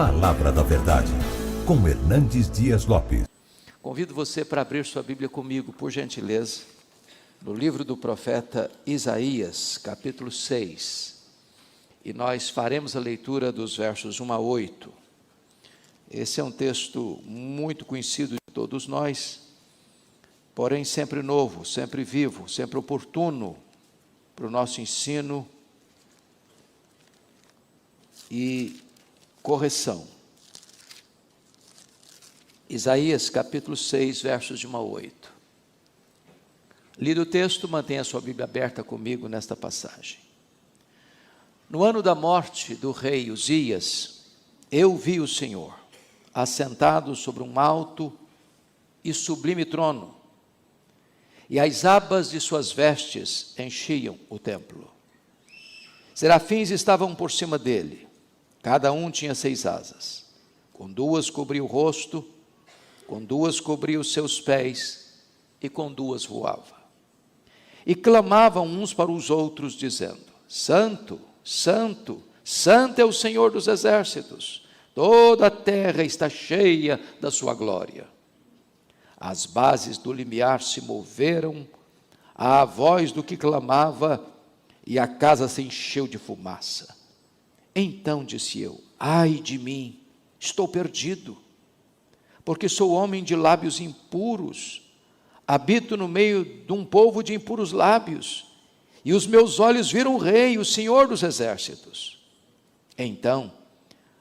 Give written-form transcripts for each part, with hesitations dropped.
Palavra da Verdade, com Hernandes Dias Lopes. Convido você para abrir sua Bíblia comigo, por gentileza, no livro do profeta Isaías, capítulo 6. E nós faremos a leitura dos versos 1 a 8. Esse é um texto muito conhecido de todos nós, porém sempre novo, sempre vivo, sempre oportuno para o nosso ensino e correção. Isaías capítulo 6, versos de 1 a 8. Lido o texto, mantenha a sua Bíblia aberta comigo nesta passagem. No ano da morte do rei Uzias, eu vi o Senhor, assentado sobre um alto e sublime trono, e as abas de suas vestes enchiam o templo. Serafins estavam por cima dele, cada um tinha 6 asas, com 2 cobria o rosto, com 2 cobria os seus pés, e com 2 voava. E clamavam uns para os outros, dizendo: Santo, Santo, Santo é o Senhor dos exércitos, toda a terra está cheia da sua glória. As bases do limiar se moveram à voz do que clamava, e a casa se encheu de fumaça. Então disse eu: ai de mim, estou perdido, porque sou homem de lábios impuros, habito no meio de um povo de impuros lábios, e os meus olhos viram o Rei, o Senhor dos exércitos. Então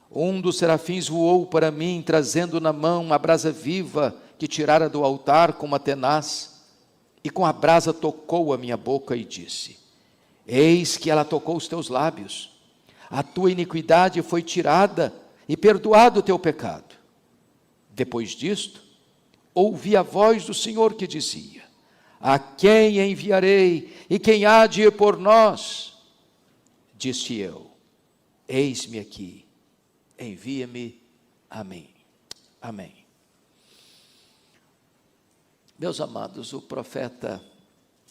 um dos serafins voou para mim, trazendo na mão uma brasa viva que tirara do altar com uma tenaz, e com a brasa tocou a minha boca e disse: eis que ela tocou os teus lábios, a tua iniquidade foi tirada e perdoado o teu pecado. Depois disto, ouvi a voz do Senhor que dizia: a quem enviarei, e quem há de ir por nós? Disse eu: eis-me aqui, envia-me a mim. Amém. Meus amados, o profeta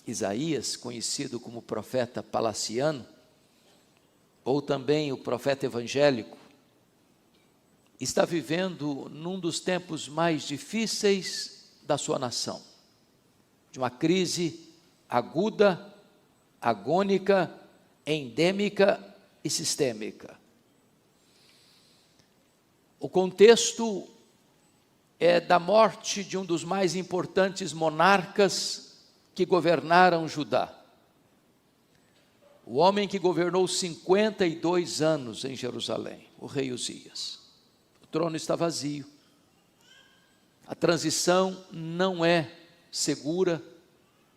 Isaías, conhecido como profeta palaciano, ou também o profeta evangélico, está vivendo num dos tempos mais difíceis da sua nação, de uma crise aguda, agônica, endêmica e sistêmica. O contexto é da morte de um dos mais importantes monarcas que governaram Judá. O homem que governou 52 anos em Jerusalém, o rei Uzias. O trono está vazio. A transição não é segura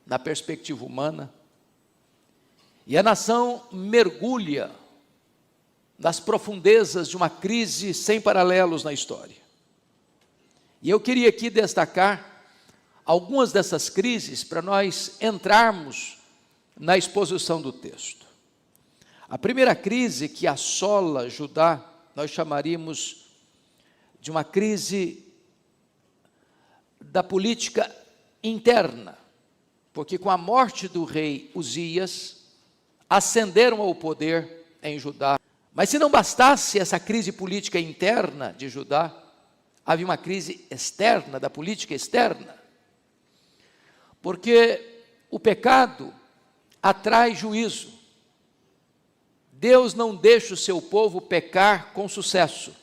na perspectiva humana. E a nação mergulha nas profundezas de uma crise sem paralelos na história. E eu queria aqui destacar algumas dessas crises para nós entrarmos na exposição do texto. A primeira crise que assola Judá, nós chamaríamos de uma crise da política interna, porque com a morte do rei Uzias, ascenderam ao poder em Judá. Mas se não bastasse essa crise política interna de Judá, havia uma crise externa, da política externa, porque o pecado atrai juízo. Deus não deixa o seu povo pecar com sucesso.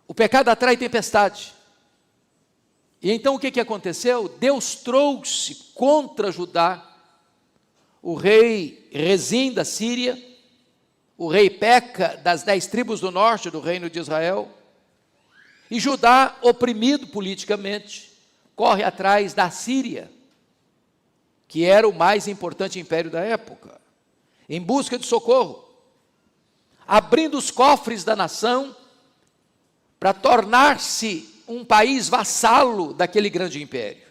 O pecado atrai tempestade. E então o que aconteceu? Deus trouxe contra Judá o rei Rezim da Síria, o rei Peca das 10 tribos do norte do reino de Israel, e Judá, oprimido politicamente, corre atrás da Síria, que era o mais importante império da época, em busca de socorro, abrindo os cofres da nação para tornar-se um país vassalo daquele grande império.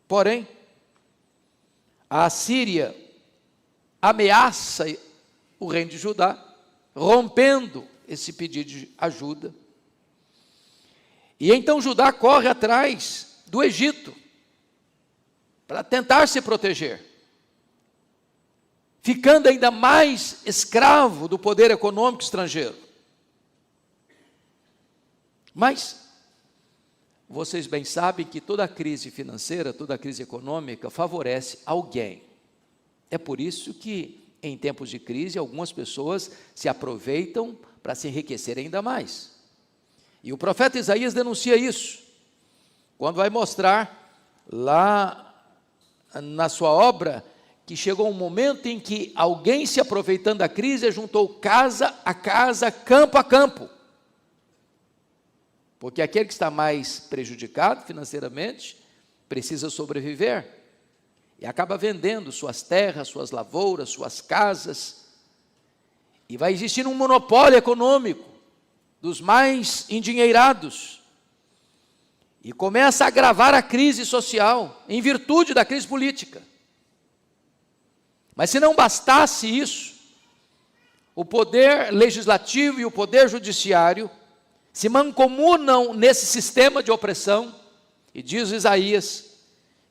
Porém, a Síria ameaça o reino de Judá, rompendo esse pedido de ajuda. E então Judá corre atrás do Egito, para tentar se proteger. ficando ainda mais escravo do poder econômico estrangeiro. Mas vocês bem sabem que toda crise financeira, toda crise econômica favorece alguém. É por isso que, em tempos de crise, algumas pessoas se aproveitam para se enriquecer ainda mais. E o profeta Isaías denuncia isso, quando vai mostrar lá na sua obra que chegou um momento em que alguém, se aproveitando da crise, juntou casa a casa, campo a campo. Porque aquele que está mais prejudicado financeiramente precisa sobreviver e acaba vendendo suas terras, suas lavouras, suas casas, e vai existir um monopólio econômico dos mais endinheirados, e começa a agravar a crise social em virtude da crise política. Mas se não bastasse isso, o poder legislativo e o poder judiciário se mancomunam nesse sistema de opressão, e diz Isaías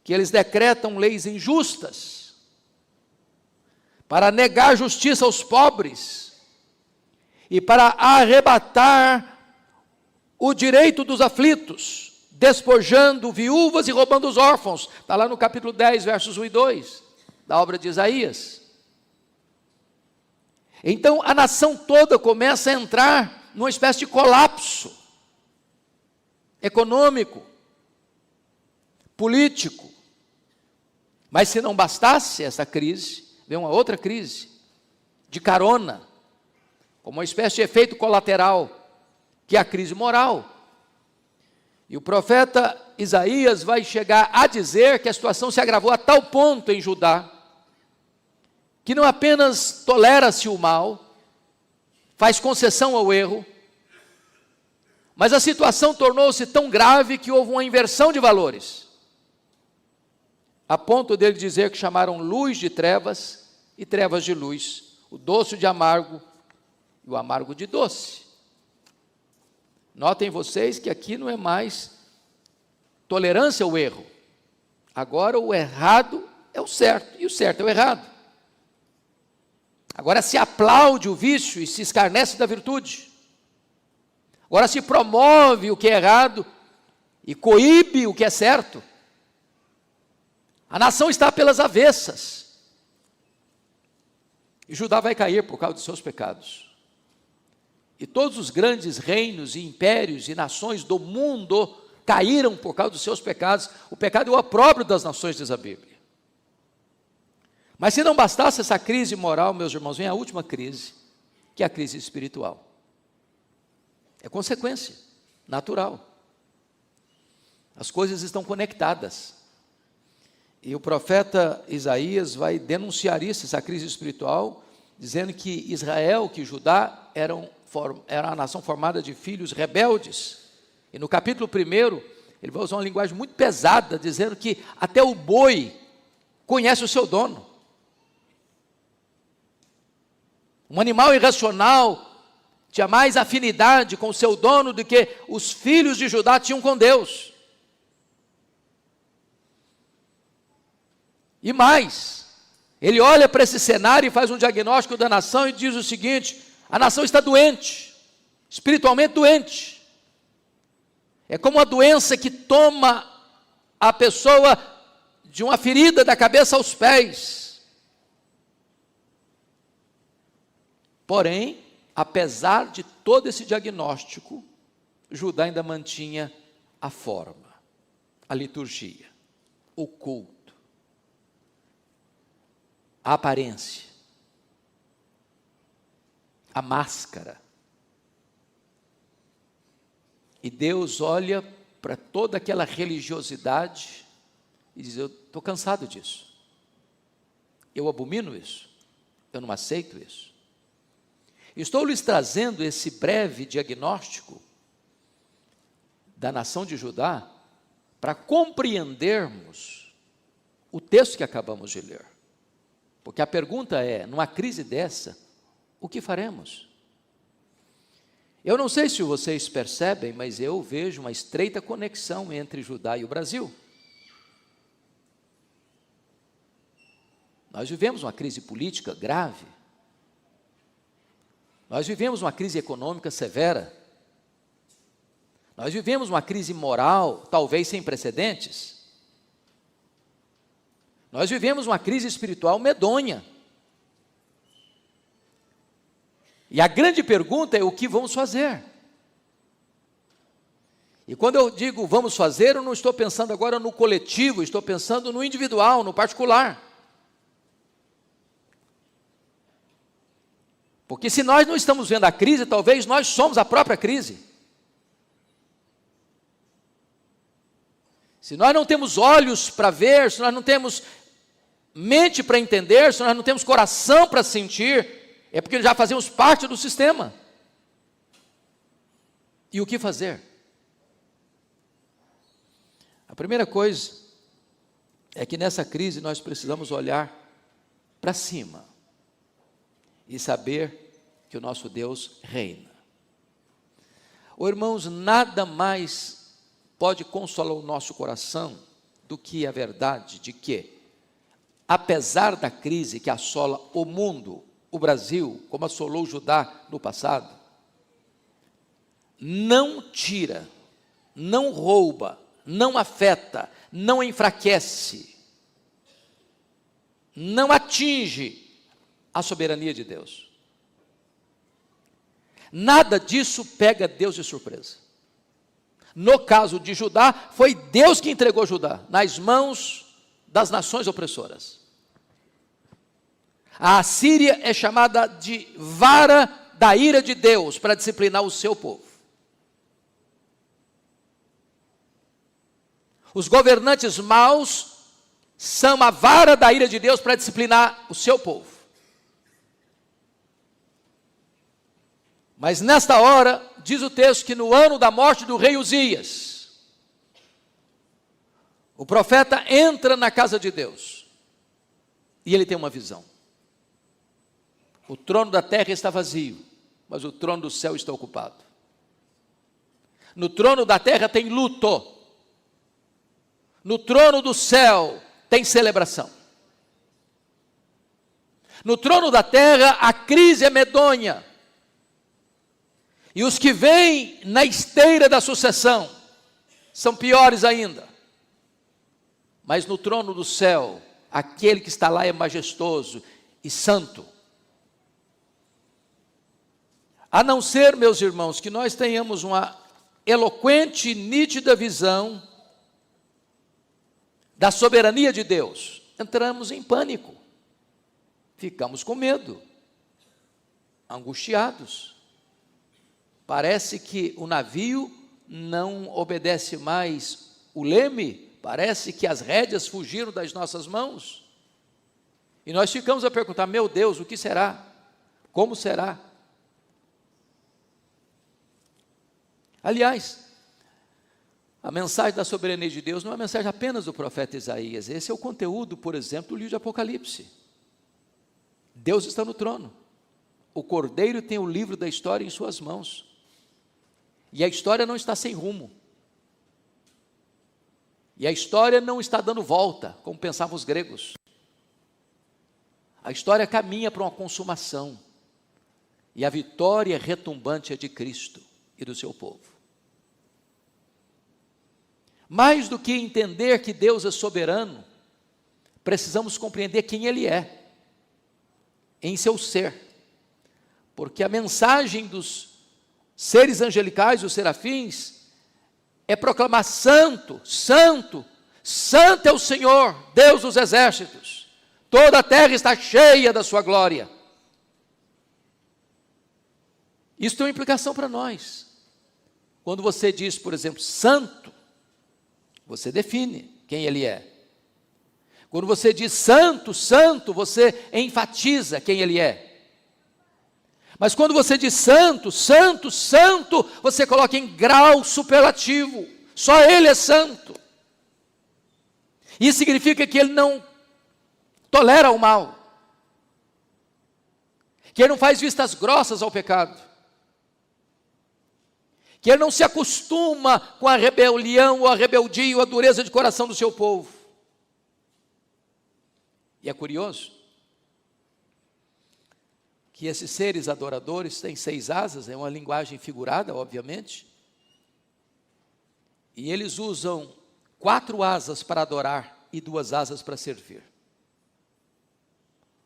que eles decretam leis injustas para negar justiça aos pobres e para arrebatar o direito dos aflitos, despojando viúvas e roubando os órfãos. Está lá no capítulo 10, versos 1 e 2, da obra de Isaías. Então a nação toda começa a entrar numa espécie de colapso econômico, político. Mas se não bastasse essa crise, vem uma outra crise, de carona, como uma espécie de efeito colateral, que é a crise moral. E o profeta Isaías vai chegar a dizer que a situação se agravou a tal ponto em Judá, que não apenas tolera-se o mal, faz concessão ao erro, mas a situação tornou-se tão grave que houve uma inversão de valores, a ponto dele dizer que chamaram luz de trevas e trevas de luz, o doce de amargo e o amargo de doce. Notem vocês que aqui não é mais tolerância ao erro, agora o errado é o certo e o certo é o errado. Agora se aplaude o vício e se escarnece da virtude. Agora se promove o que é errado e coíbe o que é certo. A nação está pelas avessas. E Judá vai cair por causa dos seus pecados. E todos os grandes reinos e impérios e nações do mundo caíram por causa dos seus pecados. O pecado é o opróbrio das nações, diz a Bíblia. Mas se não bastasse essa crise moral, meus irmãos, vem a última crise, que é a crise espiritual. É consequência natural. As coisas estão conectadas. E o profeta Isaías vai denunciar isso, essa crise espiritual, dizendo que Israel, que Judá, era uma nação formada de filhos rebeldes. E no capítulo 1, ele vai usar uma linguagem muito pesada, dizendo que até o boi conhece o seu dono. Um animal irracional tinha mais afinidade com o seu dono do que os filhos de Judá tinham com Deus. E mais, ele olha para esse cenário e faz um diagnóstico da nação e diz o seguinte: a nação está doente, espiritualmente doente. É como uma doença que toma a pessoa de uma ferida da cabeça aos pés. Porém, apesar de todo esse diagnóstico, Judá ainda mantinha a forma, a liturgia, o culto, a aparência, a máscara. E Deus olha para toda aquela religiosidade e diz: eu estou cansado disso, eu abomino isso, eu não aceito isso. Estou lhes trazendo esse breve diagnóstico da nação de Judá para compreendermos o texto que acabamos de ler. Porque a pergunta é, numa crise dessa, o que faremos? Eu não sei se vocês percebem, mas eu vejo uma estreita conexão entre Judá e o Brasil. Nós vivemos uma crise política grave. Nós vivemos uma crise econômica severa. Nós vivemos uma crise moral, talvez sem precedentes. Nós vivemos uma crise espiritual medonha. E a grande pergunta é: o que vamos fazer? E quando eu digo vamos fazer, eu não estou pensando agora no coletivo, estou pensando no individual, no particular. Porque se nós não estamos vendo a crise, talvez nós somos a própria crise. Se nós não temos olhos para ver, se nós não temos mente para entender, se nós não temos coração para sentir, é porque já fazemos parte do sistema. E o que fazer? A primeira coisa é que nessa crise nós precisamos olhar para cima e saber que o nosso Deus reina. Irmãos, nada mais pode consolar o nosso coração do que a verdade de que, apesar da crise que assola o mundo, o Brasil, como assolou Judá no passado, não tira, não rouba, não afeta, não enfraquece, não atinge a soberania de Deus. Nada disso pega Deus de surpresa. No caso de Judá, foi Deus que entregou Judá nas mãos das nações opressoras. A Assíria é chamada de vara da ira de Deus para disciplinar o seu povo. Os governantes maus são a vara da ira de Deus para disciplinar o seu povo. Mas nesta hora, diz o texto que no ano da morte do rei Uzias, o profeta entra na casa de Deus e ele tem uma visão. O trono da terra está vazio, mas o trono do céu está ocupado. No trono da terra tem luto, no trono do céu tem celebração. No trono da terra a crise é medonha, e os que vêm na esteira da sucessão são piores ainda. Mas no trono do céu, aquele que está lá é majestoso e santo. A não ser, meus irmãos, que nós tenhamos uma eloquente e nítida visão da soberania de Deus, entramos em pânico, ficamos com medo, angustiados. Parece que o navio não obedece mais o leme, parece que as rédeas fugiram das nossas mãos. E nós ficamos a perguntar: meu Deus, o que será? Como será? Aliás, a mensagem da soberania de Deus não é uma mensagem apenas do profeta Isaías. Esse é o conteúdo, por exemplo, do livro de Apocalipse. Deus está no trono. O Cordeiro tem o livro da história em suas mãos. E a história não está sem rumo. E a história não está dando volta, como pensavam os gregos. A história caminha para uma consumação. E a vitória retumbante é de Cristo e do seu povo. Mais do que entender que Deus é soberano, precisamos compreender quem Ele é, em seu ser. Porque a mensagem dos seres angelicais, os serafins, é proclamar: santo, santo, santo é o Senhor, Deus dos exércitos, toda a terra está cheia da sua glória. Isso tem uma implicação para nós. Quando você diz, por exemplo, santo, você define quem Ele é. Quando você diz santo, santo, você enfatiza quem Ele é. Mas quando você diz santo, santo, santo, você coloca em grau superlativo. Só Ele é santo. Isso significa que Ele não tolera o mal, que Ele não faz vistas grossas ao pecado, que Ele não se acostuma com a rebelião, ou a rebeldia, ou a dureza de coração do seu povo. E é curioso que esses seres adoradores têm 6 asas, é uma linguagem figurada, obviamente, e eles usam 4 asas para adorar e 2 asas para servir.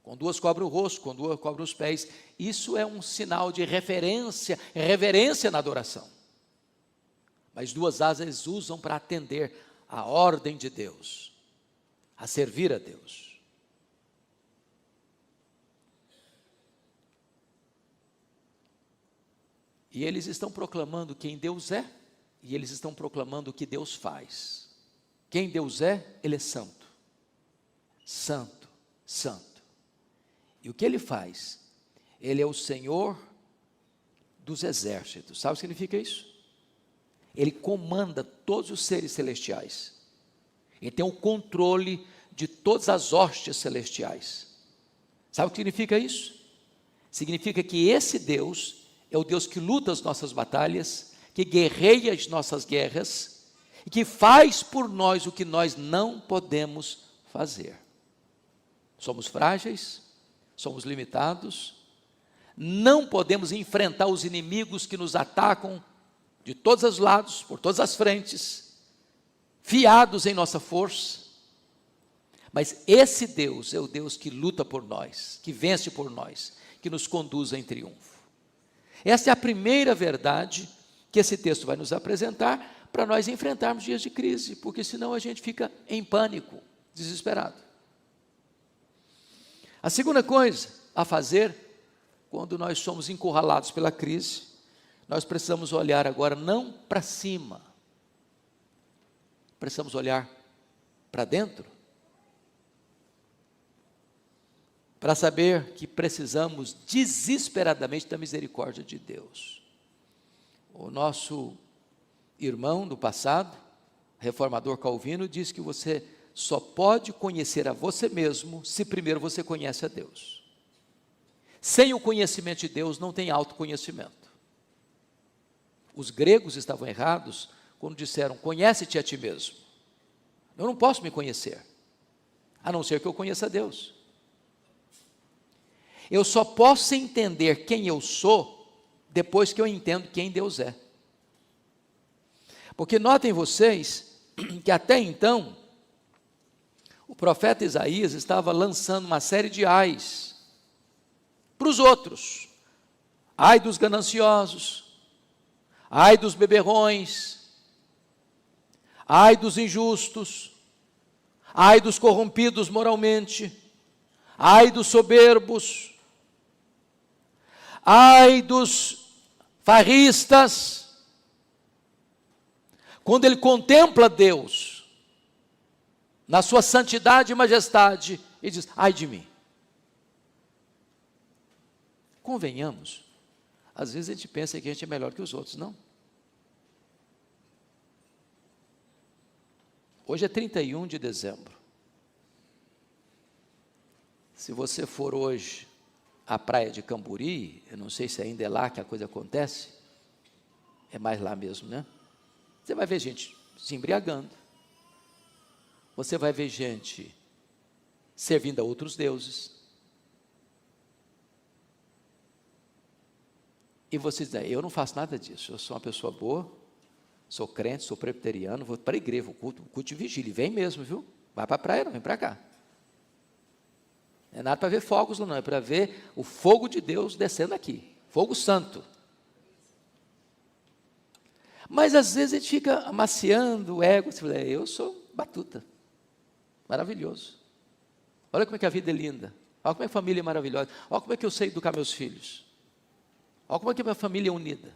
Com 2 cobre o rosto, com 2 cobre os pés. Isso é um sinal de reverência na adoração. Mas 2 asas eles usam para atender a ordem de Deus, a servir a Deus. E eles estão proclamando quem Deus é, e eles estão proclamando o que Deus faz. Quem Deus é, Ele é santo. Santo, santo. E o que Ele faz? Ele é o Senhor dos exércitos. Sabe o que significa isso? Ele comanda todos os seres celestiais. Ele tem o controle de todas as hostes celestiais. Sabe o que significa isso? Significa que esse Deus é o Deus que luta as nossas batalhas, que guerreia as nossas guerras, e que faz por nós o que nós não podemos fazer. Somos frágeis, somos limitados, não podemos enfrentar os inimigos que nos atacam de todos os lados, por todas as frentes, fiados em nossa força, mas esse Deus é o Deus que luta por nós, que vence por nós, que nos conduz em triunfo. Essa é a primeira verdade que esse texto vai nos apresentar para nós enfrentarmos dias de crise, porque senão a gente fica em pânico, desesperado. A segunda coisa a fazer, quando nós somos encurralados pela crise, nós precisamos olhar agora não para cima, precisamos olhar para dentro, para saber que precisamos desesperadamente da misericórdia de Deus. O nosso irmão do passado, reformador Calvino, diz que você só pode conhecer a você mesmo se primeiro você conhece a Deus. Sem o conhecimento de Deus não tem autoconhecimento. Os gregos estavam errados quando disseram, conhece-te a ti mesmo. Eu não posso me conhecer, a não ser que eu conheça a Deus. Eu só posso entender quem eu sou depois que eu entendo quem Deus é. Porque notem vocês que até então, o profeta Isaías estava lançando uma série de ais para os outros. Ai dos gananciosos, ai dos beberrões, ai dos injustos, ai dos corrompidos moralmente, ai dos soberbos, ai dos farristas. Quando ele contempla Deus na sua santidade e majestade, ele diz, ai de mim. Convenhamos, às vezes a gente pensa que a gente é melhor que os outros, não? Hoje é 31 de dezembro. Se você for hoje à praia de Camburi, eu não sei se ainda é lá que a coisa acontece, é mais lá mesmo, né? Você vai ver gente se embriagando, você vai ver gente servindo a outros deuses, e você diz, eu não faço nada disso, eu sou uma pessoa boa, sou crente, sou presbiteriano, vou para a igreja, o culto de vigília, vem mesmo, viu? Vai para a praia não, vem para cá. Não é nada para ver fogos não, é para ver o fogo de Deus descendo aqui, fogo santo. Mas às vezes a gente fica amaciando o ego, você fala, eu sou batuta, maravilhoso. Olha como é que a vida é linda, olha como é que a família é maravilhosa, olha como é que eu sei educar meus filhos, olha como é que a minha família é unida.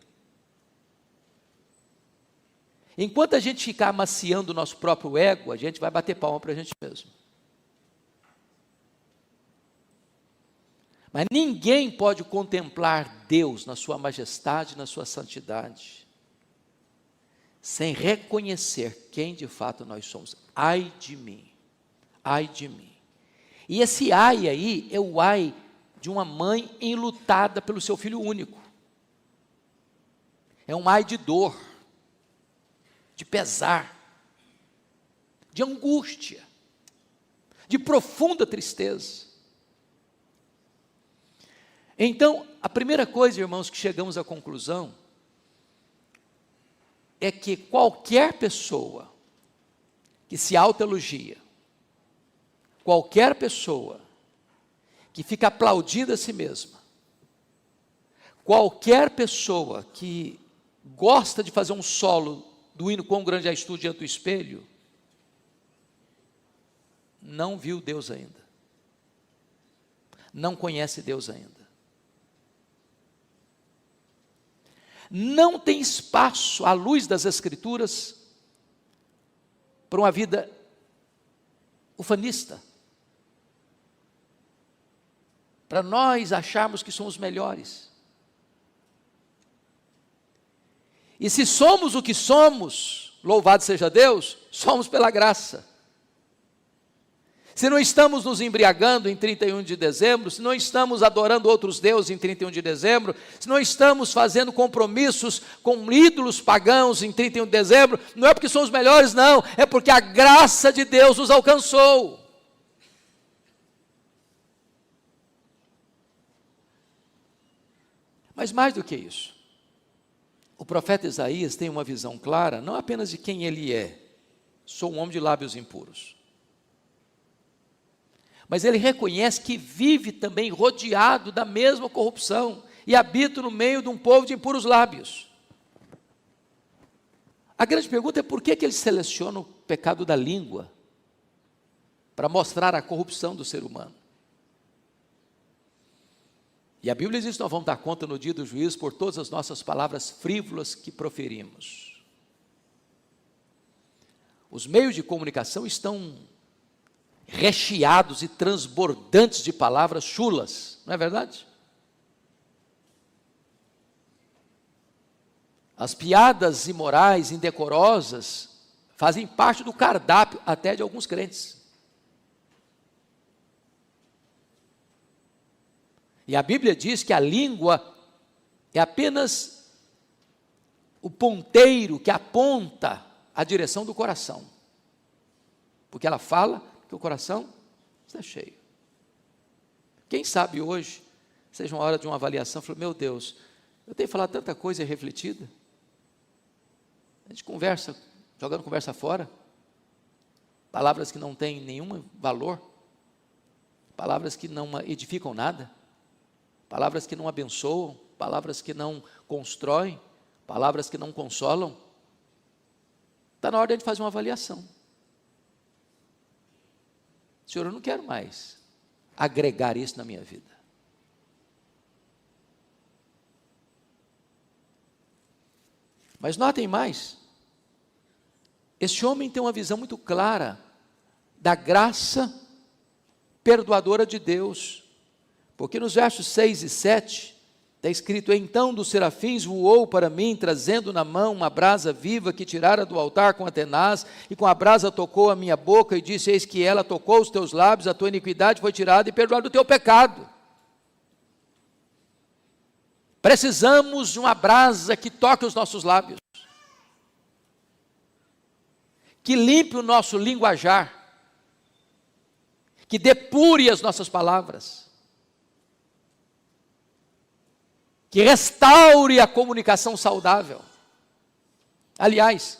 Enquanto a gente ficar amaciando o nosso próprio ego, a gente vai bater palma para a gente mesmo. Mas ninguém pode contemplar Deus na sua majestade, na sua santidade, sem reconhecer quem de fato nós somos. Ai de mim, ai de mim. E esse ai aí é o ai de uma mãe enlutada pelo seu filho único. É um ai de dor, de pesar, de angústia, de profunda tristeza. Então, a primeira coisa, irmãos, que chegamos à conclusão é que qualquer pessoa que se autoelogia, qualquer pessoa que fica aplaudindo a si mesma, qualquer pessoa que gosta de fazer um solo do hino Quão Grande És Tu diante do espelho, não viu Deus ainda, não conhece Deus ainda. Não tem espaço, à luz das Escrituras, para uma vida ufanista, para nós acharmos que somos melhores. E se somos o que somos, louvado seja Deus, somos pela graça. Se não estamos nos embriagando em 31 de dezembro, se não estamos adorando outros deuses em 31 de dezembro, se não estamos fazendo compromissos com ídolos pagãos em 31 de dezembro, não é porque somos melhores, não, é porque a graça de Deus nos alcançou. Mas mais do que isso, o profeta Isaías tem uma visão clara, não apenas de quem ele é, sou um homem de lábios impuros, mas ele reconhece que vive também rodeado da mesma corrupção e habita no meio de um povo de impuros lábios. A grande pergunta é por que ele seleciona o pecado da língua para mostrar a corrupção do ser humano. E a Bíblia diz que nós vamos dar conta no dia do juízo por todas as nossas palavras frívolas que proferimos. Os meios de comunicação estão recheados e transbordantes de palavras chulas, não é verdade? As piadas imorais, indecorosas, fazem parte do cardápio até de alguns crentes. E a Bíblia diz que a língua é apenas o ponteiro que aponta a direção do coração, porque ela fala que o coração está cheio. Quem sabe hoje seja uma hora de uma avaliação, falou, meu Deus, eu tenho falado tanta coisa refletida, a gente conversa, jogando conversa fora, palavras que não têm nenhum valor, palavras que não edificam nada, palavras que não abençoam, palavras que não constroem, palavras que não consolam. Está na hora de a gente fazer uma avaliação. Senhor, eu não quero mais agregar isso na minha vida. Mas notem mais, este homem tem uma visão muito clara da graça perdoadora de Deus, porque nos versos 6 e 7, está escrito, então dos serafins voou para mim, trazendo na mão uma brasa viva que tirara do altar com a tenaz, e com a brasa tocou a minha boca, e disse, eis que ela tocou os teus lábios, a tua iniquidade foi tirada, e perdoado o teu pecado. Precisamos de uma brasa que toque os nossos lábios, que limpe o nosso linguajar, que depure as nossas palavras, que restaure a comunicação saudável. Aliás,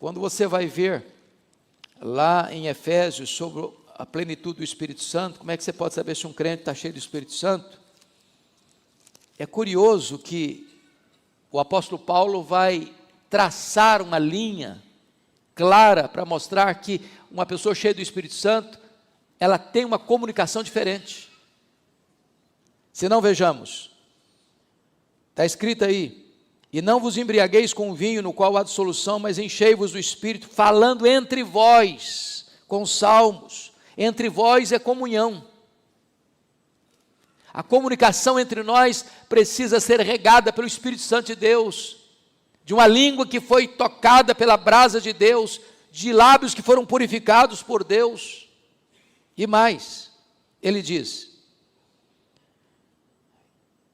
quando você vai ver lá em Efésios sobre a plenitude do Espírito Santo, como é que você pode saber se um crente está cheio do Espírito Santo? É curioso que o apóstolo Paulo vai traçar uma linha clara para mostrar que uma pessoa cheia do Espírito Santo, ela tem uma comunicação diferente. Se não, vejamos, está escrito aí, e não vos embriagueis com vinho no qual há dissolução, mas enchei-vos do Espírito, falando entre vós, com salmos. Entre vós é comunhão. A comunicação entre nós precisa ser regada pelo Espírito Santo de Deus, de uma língua que foi tocada pela brasa de Deus, de lábios que foram purificados por Deus. E mais, ele diz,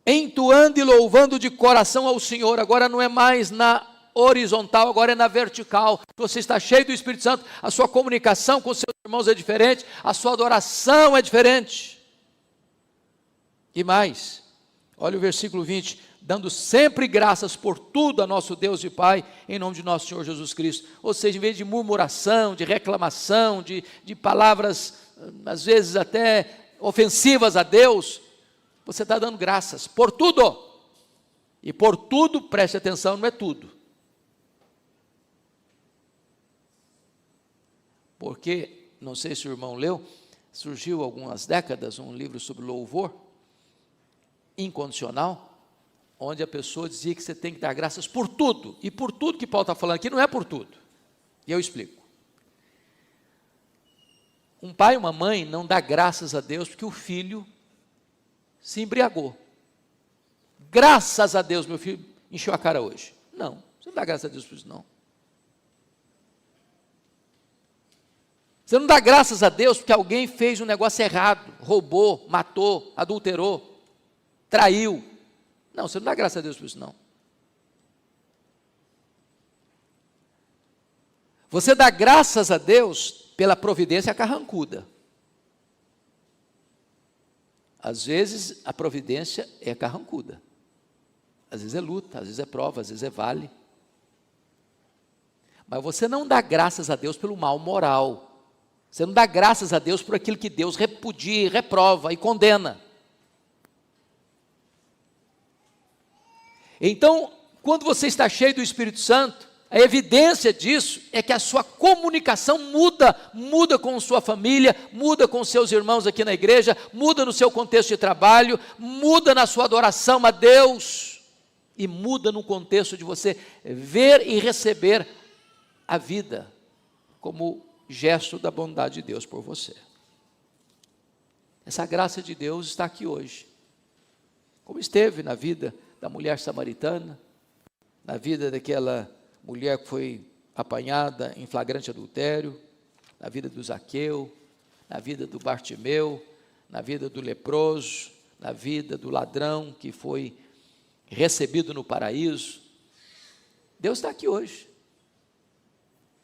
entoando e louvando de coração ao Senhor. Agora não é mais na horizontal, agora é na vertical. Você está cheio do Espírito Santo, a sua comunicação com seus irmãos é diferente, a sua adoração é diferente. E mais, olha o versículo 20, dando sempre graças por tudo a nosso Deus e Pai, em nome de nosso Senhor Jesus Cristo. Ou seja, em vez de murmuração, de reclamação, de palavras, às vezes até ofensivas a Deus, você está dando graças por tudo. E por tudo, preste atenção, não é tudo. Porque, não sei se o irmão leu, surgiu há algumas décadas um livro sobre louvor incondicional, onde a pessoa dizia que você tem que dar graças por tudo. E por tudo que Paulo está falando aqui não é por tudo. E eu explico. Um pai e uma mãe não dá graças a Deus porque o filho se embriagou. Graças a Deus, meu filho encheu a cara hoje. Não, você não dá graças a Deus por isso, não. Você não dá graças a Deus porque alguém fez um negócio errado, roubou, matou, adulterou, traiu. Não, você não dá graças a Deus por isso, não. Você dá graças a Deus pela providência carrancuda. Às vezes a providência é carrancuda. Às vezes é luta, às vezes é prova, às vezes é vale. Mas você não dá graças a Deus pelo mal moral. Você não dá graças a Deus por aquilo que Deus repudia, reprova e condena. Então, quando você está cheio do Espírito Santo, a evidência disso é que a sua comunicação muda com sua família, muda com seus irmãos aqui na igreja, muda no seu contexto de trabalho, muda na sua adoração a Deus, e muda no contexto de você ver e receber a vida como gesto da bondade de Deus por você. Essa graça de Deus está aqui hoje, como esteve na vida da mulher samaritana, na vida daquela mulher que foi apanhada em flagrante adultério, na vida do Zaqueu, na vida do Bartimeu, na vida do leproso, na vida do ladrão que foi recebido no paraíso. Deus está aqui hoje.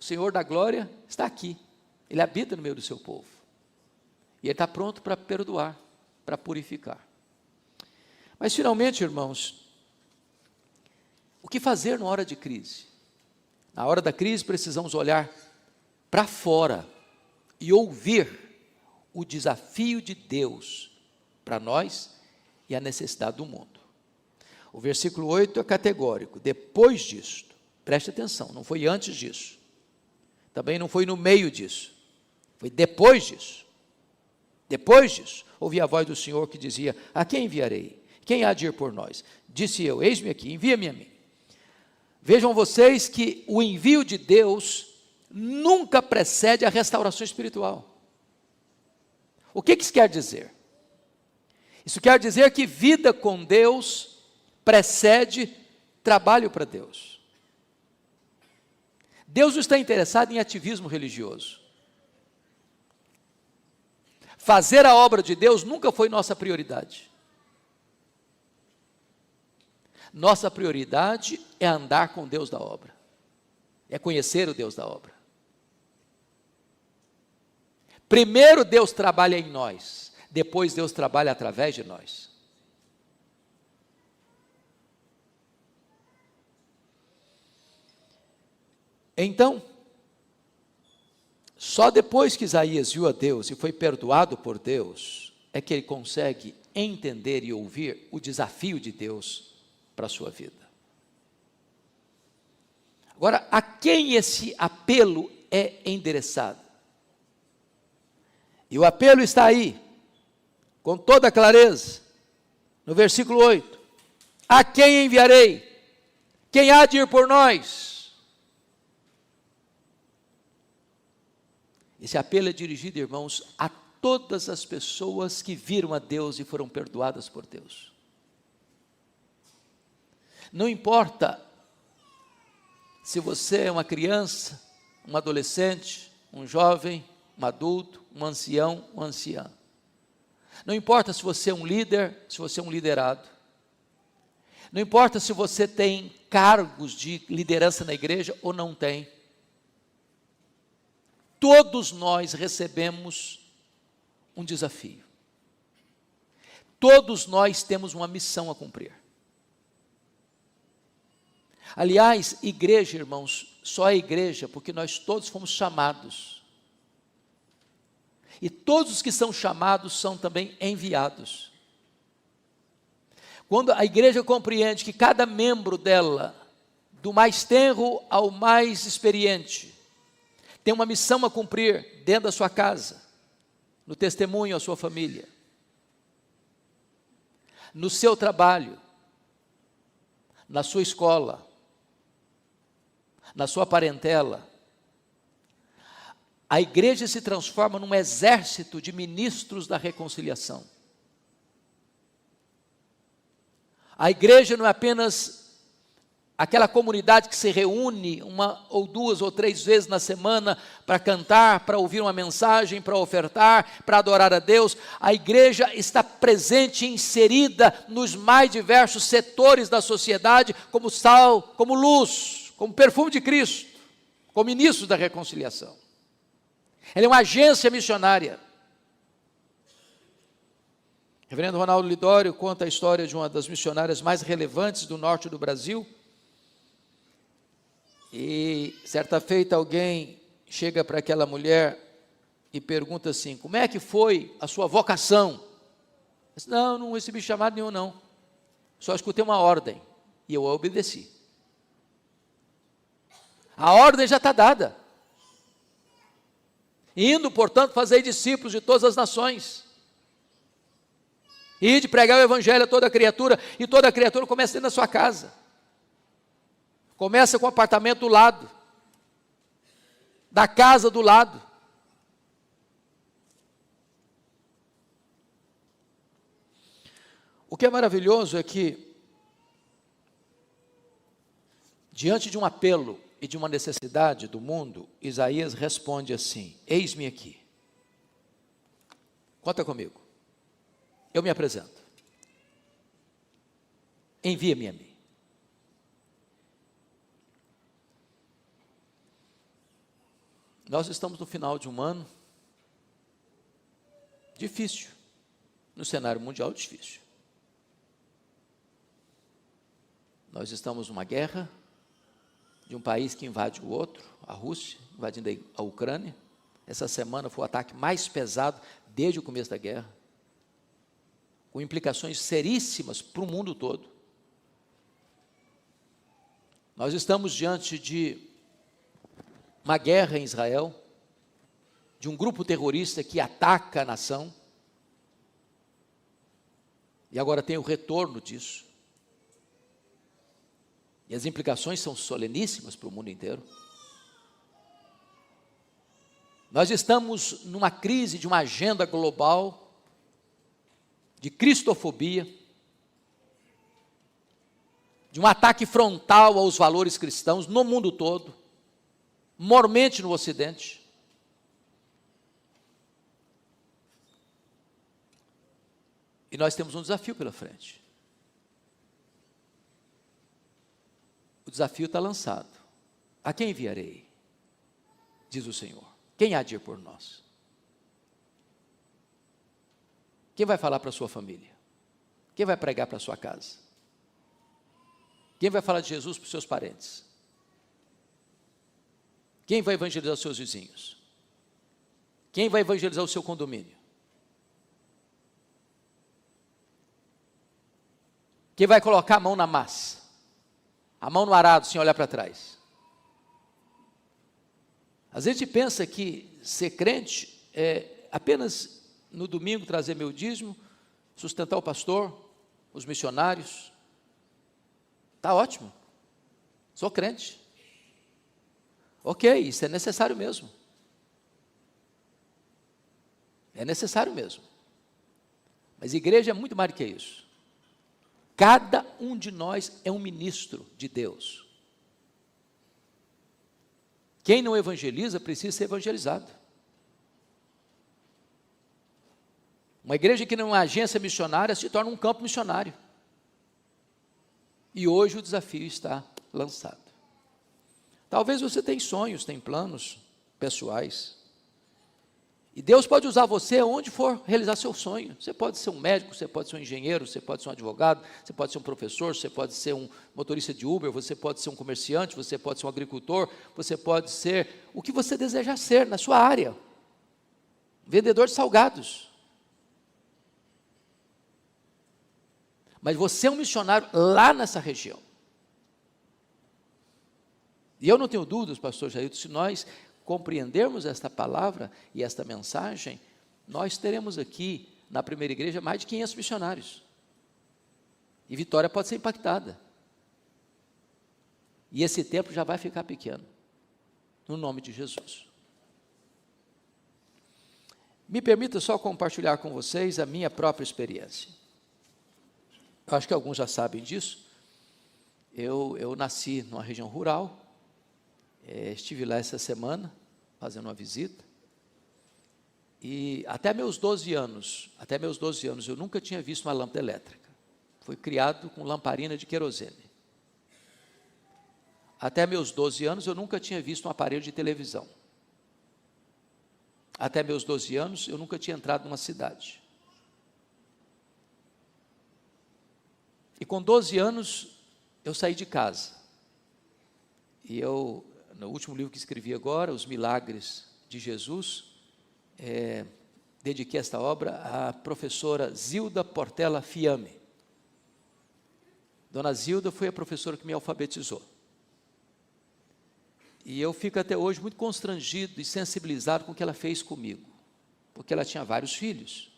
O Senhor da glória está aqui. Ele habita no meio do seu povo. E Ele está pronto para perdoar, para purificar. Mas finalmente, irmãos, o que fazer na hora de crise? Na hora da crise precisamos olhar para fora e ouvir o desafio de Deus para nós e a necessidade do mundo. O versículo 8 é categórico. Depois disto, preste atenção, não foi antes disso, também não foi no meio disso, foi depois disso. Depois disso, ouvi a voz do Senhor que dizia: a quem enviarei? Quem há de ir por nós? Disse eu: eis-me aqui, envia-me a mim. Vejam vocês que o envio de Deus nunca precede a restauração espiritual. O que isso quer dizer? Isso quer dizer que vida com Deus precede trabalho para Deus. Deus não está interessado em ativismo religioso. Fazer a obra de Deus nunca foi nossa prioridade. Nossa prioridade é andar com o Deus da obra, é conhecer o Deus da obra. Primeiro Deus trabalha em nós, depois Deus trabalha através de nós. Então, só depois que Isaías viu a Deus e foi perdoado por Deus, é que ele consegue entender e ouvir o desafio de Deus para a sua vida. Agora, a quem esse apelo é endereçado? E o apelo está aí, com toda clareza, no versículo 8. A quem enviarei? Quem há de ir por nós? Esse apelo é dirigido, irmãos, a todas as pessoas que viram a Deus e foram perdoadas por Deus. Não importa se você é uma criança, um adolescente, um jovem, um adulto, um ancião, uma anciã. Não importa se você é um líder, se você é um liderado. Não importa se você tem cargos de liderança na igreja ou não tem. Todos nós recebemos um desafio. Todos nós temos uma missão a cumprir. Aliás, igreja, irmãos, só é igreja porque nós todos fomos chamados. E todos os que são chamados são também enviados. Quando a igreja compreende que cada membro dela, do mais tenro ao mais experiente, tem uma missão a cumprir dentro da sua casa, no testemunho à sua família, no seu trabalho, na sua escola, na sua parentela, a igreja se transforma num exército de ministros da reconciliação. A igreja não é apenas aquela comunidade que se reúne uma ou duas ou três vezes na semana para cantar, para ouvir uma mensagem, para ofertar, para adorar a Deus. A igreja está presente e inserida nos mais diversos setores da sociedade, como sal, como luz, como perfume de Cristo, como ministro da reconciliação. Ela é uma agência missionária. O reverendo Ronaldo Lidório conta a história de uma das missionárias mais relevantes do norte do Brasil. E certa feita alguém chega para aquela mulher e pergunta assim: como é que foi a sua vocação? Ela disse: não recebi chamado nenhum não, só escutei uma ordem e eu a obedeci. A ordem já está dada. Indo, portanto, fazer discípulos de todas as nações. E de pregar o evangelho a toda criatura, e toda criatura começa dentro da sua casa. Começa com o apartamento do lado, da casa do lado. O que é maravilhoso é que, diante de um apelo e de uma necessidade do mundo, Isaías responde assim: eis-me aqui, conta comigo, eu me apresento, envia-me a mim. Nós estamos no final de um ano difícil, no cenário mundial difícil. Nós estamos numa guerra de um país que invade o outro, a Rússia, invadindo a Ucrânia. Essa semana foi o ataque mais pesado desde o começo da guerra, com implicações seríssimas para o mundo todo. Nós estamos diante de uma guerra em Israel, de um grupo terrorista que ataca a nação, e agora tem o retorno disso. E as implicações são soleníssimas para o mundo inteiro. Nós estamos numa crise de uma agenda global, de cristofobia, de um ataque frontal aos valores cristãos no mundo todo, mormente no Ocidente. E nós temos um desafio pela frente. O desafio está lançado. A quem enviarei? Diz o Senhor. Quem há de ir por nós? Quem vai falar para a sua família? Quem vai pregar para a sua casa? Quem vai falar de Jesus para os seus parentes? Quem vai evangelizar os seus vizinhos? Quem vai evangelizar o seu condomínio? Quem vai colocar a mão na massa? A mão no arado, sem olhar para trás? Às vezes a gente pensa que ser crente é apenas no domingo trazer meu dízimo, sustentar o pastor, os missionários. Está ótimo, sou crente. Ok, isso é necessário mesmo. É necessário mesmo. Mas igreja é muito mais do que isso. Cada um de nós é um ministro de Deus. Quem não evangeliza precisa ser evangelizado. Uma igreja que não é uma agência missionária se torna um campo missionário. E hoje o desafio está lançado. Talvez você tenha sonhos, tenha planos pessoais. E Deus pode usar você onde for realizar seu sonho. Você pode ser um médico, você pode ser um engenheiro, você pode ser um advogado, você pode ser um professor, você pode ser um motorista de Uber, você pode ser um comerciante, você pode ser um agricultor, você pode ser o que você desejar ser na sua área. Vendedor de salgados. Mas você é um missionário lá nessa região. E eu não tenho dúvidas, pastor Jailton, se nós compreendermos esta palavra e esta mensagem, nós teremos aqui, na primeira igreja, mais de 500 missionários. E Vitória pode ser impactada. E esse tempo já vai ficar pequeno, no nome de Jesus. Me permita só compartilhar com vocês a minha própria experiência. Eu acho que alguns já sabem disso. Eu nasci numa região rural, estive lá essa semana, fazendo uma visita, e até meus 12 anos, eu nunca tinha visto uma lâmpada elétrica. Fui criado com lamparina de querosene. Até meus 12 anos, eu nunca tinha visto um aparelho de televisão. Até meus 12 anos, eu nunca tinha entrado numa cidade. E com 12 anos, eu saí de casa. E eu, no último livro que escrevi agora, Os Milagres de Jesus, dediquei esta obra à professora Zilda Portela Fiame. Dona Zilda foi a professora que me alfabetizou. E eu fico até hoje muito constrangido e sensibilizado com o que ela fez comigo, porque ela tinha vários filhos.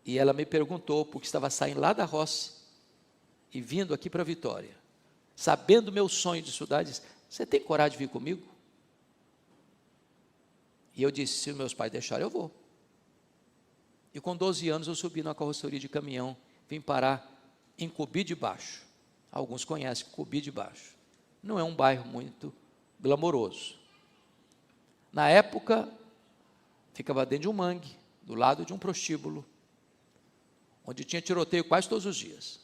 E ela me perguntou, porque estava saindo lá da roça e vindo aqui para Vitória, sabendo o meu sonho de estudar, disse: você tem coragem de vir comigo? E eu disse: se os meus pais deixarem, eu vou. E com 12 anos eu subi numa carroceria de caminhão, vim parar em Cubi de Baixo. Alguns conhecem Cubi de Baixo. Não é um bairro muito glamouroso. Na época, ficava dentro de um mangue, do lado de um prostíbulo, onde tinha tiroteio quase todos os dias.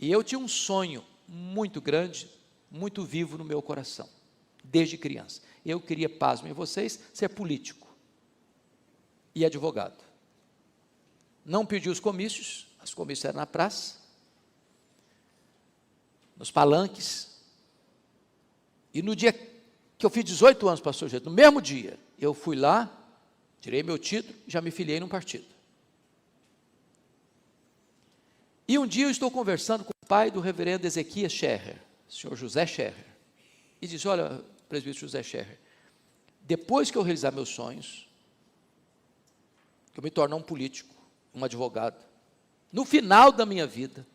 E eu tinha um sonho muito grande, muito vivo no meu coração, desde criança. Eu queria, pasmem vocês, ser político e advogado. Não pedi os comícios eram na praça, nos palanques. E no dia que eu fiz 18 anos, pastor Jailton, no mesmo dia, eu fui lá, tirei meu título e já me filiei num partido. E um dia eu estou conversando com o pai do reverendo Ezequias Scherrer, o senhor José Scherrer, e disse: olha, presbítero José Scherrer, depois que eu realizar meus sonhos, que eu me tornar um político, um advogado, no final da minha vida,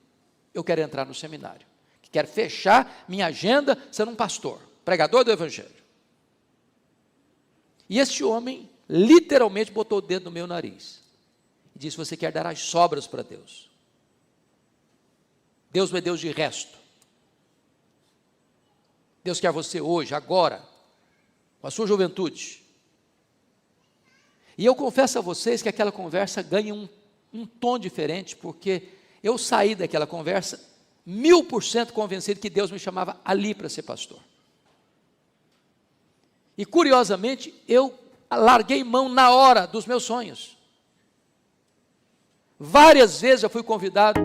eu quero entrar no seminário, que quero fechar minha agenda sendo um pastor, pregador do evangelho. E este homem literalmente botou o dedo no meu nariz e disse: você quer dar as sobras para Deus? Deus não é Deus de resto. Deus quer você hoje, agora, com a sua juventude. E eu confesso a vocês que aquela conversa ganha um tom diferente, porque eu saí daquela conversa 1000% convencido que Deus me chamava ali para ser pastor. E curiosamente, eu larguei mão na hora dos meus sonhos. Várias vezes eu fui convidado